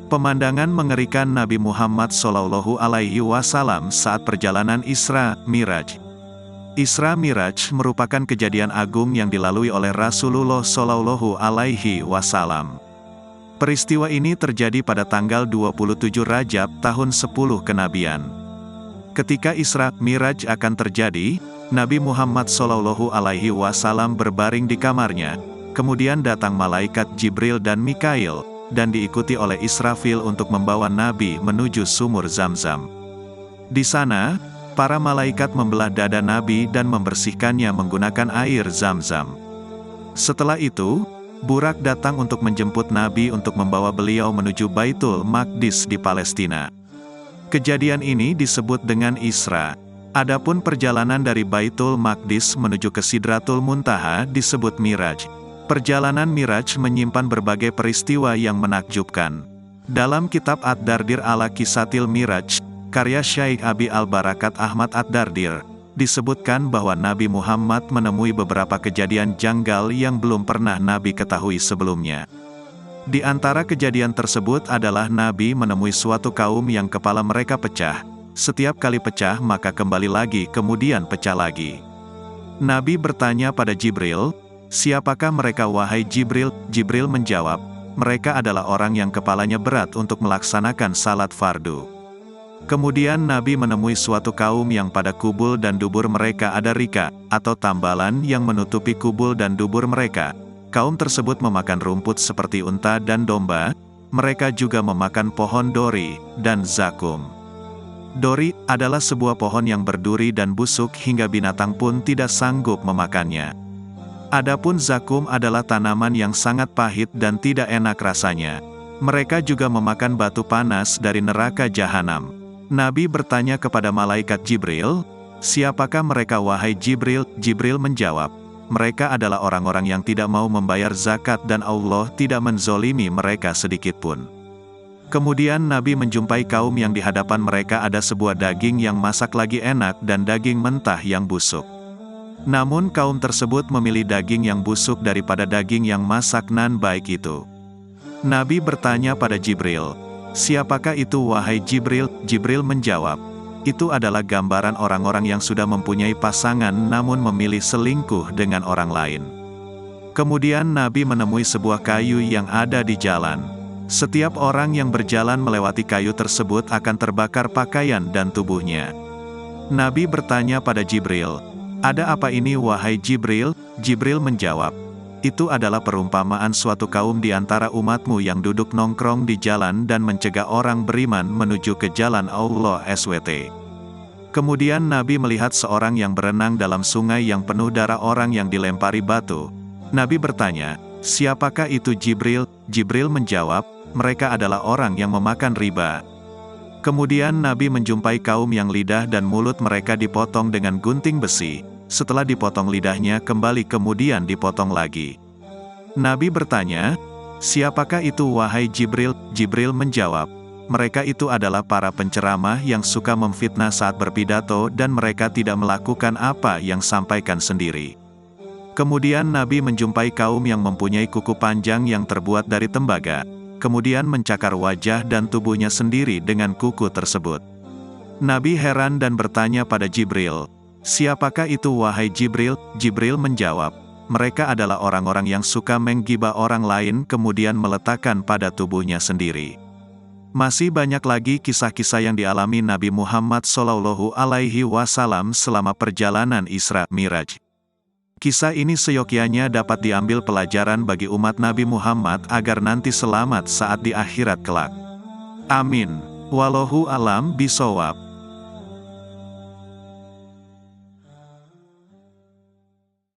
Pemandangan mengerikan Nabi Muhammad SAW saat perjalanan Isra Miraj. Isra Miraj merupakan kejadian agung yang dilalui oleh Rasulullah SAW. Peristiwa ini terjadi pada tanggal 27 Rajab tahun 10 kenabian. Ketika Isra Miraj akan terjadi, Nabi Muhammad SAW berbaring di kamarnya, kemudian datang malaikat Jibril dan Mikail, dan diikuti oleh Israfil untuk membawa Nabi menuju sumur Zamzam. Di sana, para malaikat membelah dada Nabi dan membersihkannya menggunakan air Zamzam. Setelah itu, Burak datang untuk menjemput Nabi untuk membawa beliau menuju Baitul Maqdis di Palestina. Kejadian ini disebut dengan Isra. Adapun perjalanan dari Baitul Maqdis menuju ke Sidratul Muntaha disebut Miraj. Perjalanan Miraj menyimpan berbagai peristiwa yang menakjubkan. Dalam kitab Ad-Dardir ala Kisatil Miraj, karya Syekh Abi Al-Barakat Ahmad Ad-Dardir, disebutkan bahwa Nabi Muhammad menemui beberapa kejadian janggal yang belum pernah Nabi ketahui sebelumnya. Di antara kejadian tersebut adalah Nabi menemui suatu kaum yang kepala mereka pecah. Setiap kali pecah maka kembali lagi kemudian pecah lagi. Nabi bertanya pada Jibril, "Siapakah mereka wahai Jibril?" Jibril menjawab, "Mereka adalah orang yang kepalanya berat untuk melaksanakan salat fardu." Kemudian Nabi menemui suatu kaum yang pada kubul dan dubur mereka ada rika, atau tambalan yang menutupi kubul dan dubur mereka. Kaum tersebut memakan rumput seperti unta dan domba, mereka juga memakan pohon dori dan zakum. Dori adalah sebuah pohon yang berduri dan busuk hingga binatang pun tidak sanggup memakannya. Adapun zakum adalah tanaman yang sangat pahit dan tidak enak rasanya. Mereka juga memakan batu panas dari neraka jahanam. Nabi bertanya kepada malaikat Jibril, "Siapakah mereka wahai Jibril?" Jibril menjawab, "Mereka adalah orang-orang yang tidak mau membayar zakat dan Allah tidak menzolimi mereka sedikitpun." Kemudian Nabi menjumpai kaum yang di hadapan mereka ada sebuah daging yang masak lagi enak dan daging mentah yang busuk. Namun kaum tersebut memilih daging yang busuk daripada daging yang masak nan baik itu. Nabi bertanya pada Jibril, "Siapakah itu wahai Jibril?" Jibril menjawab, "Itu adalah gambaran orang-orang yang sudah mempunyai pasangan namun memilih selingkuh dengan orang lain." Kemudian Nabi menemui sebuah kayu yang ada di jalan. Setiap orang yang berjalan melewati kayu tersebut akan terbakar pakaian dan tubuhnya. Nabi bertanya pada Jibril, "Ada apa ini wahai Jibril?" Jibril menjawab, "Itu adalah perumpamaan suatu kaum di antara umatmu yang duduk nongkrong di jalan dan mencegah orang beriman menuju ke jalan Allah SWT." Kemudian Nabi melihat seorang yang berenang dalam sungai yang penuh darah orang yang dilempari batu. Nabi bertanya, "Siapakah itu Jibril?" Jibril menjawab, "Mereka adalah orang yang memakan riba." Kemudian Nabi menjumpai kaum yang lidah dan mulut mereka dipotong dengan gunting besi. Setelah dipotong lidahnya kembali kemudian dipotong lagi. Nabi bertanya, "Siapakah itu wahai Jibril?" Jibril menjawab, "Mereka itu adalah para penceramah yang suka memfitnah saat berpidato dan mereka tidak melakukan apa yang sampaikan sendiri." Kemudian Nabi menjumpai kaum yang mempunyai kuku panjang yang terbuat dari tembaga, kemudian mencakar wajah dan tubuhnya sendiri dengan kuku tersebut. Nabi heran dan bertanya pada Jibril, "Siapakah itu wahai Jibril?" Jibril menjawab, "Mereka adalah orang-orang yang suka menggibah orang lain kemudian meletakkan pada tubuhnya sendiri." Masih banyak lagi kisah-kisah yang dialami Nabi Muhammad SAW selama perjalanan Isra Miraj. Kisah ini seyogyanya dapat diambil pelajaran bagi umat Nabi Muhammad agar nanti selamat saat di akhirat kelak. Amin. Wallahu alam bisawab.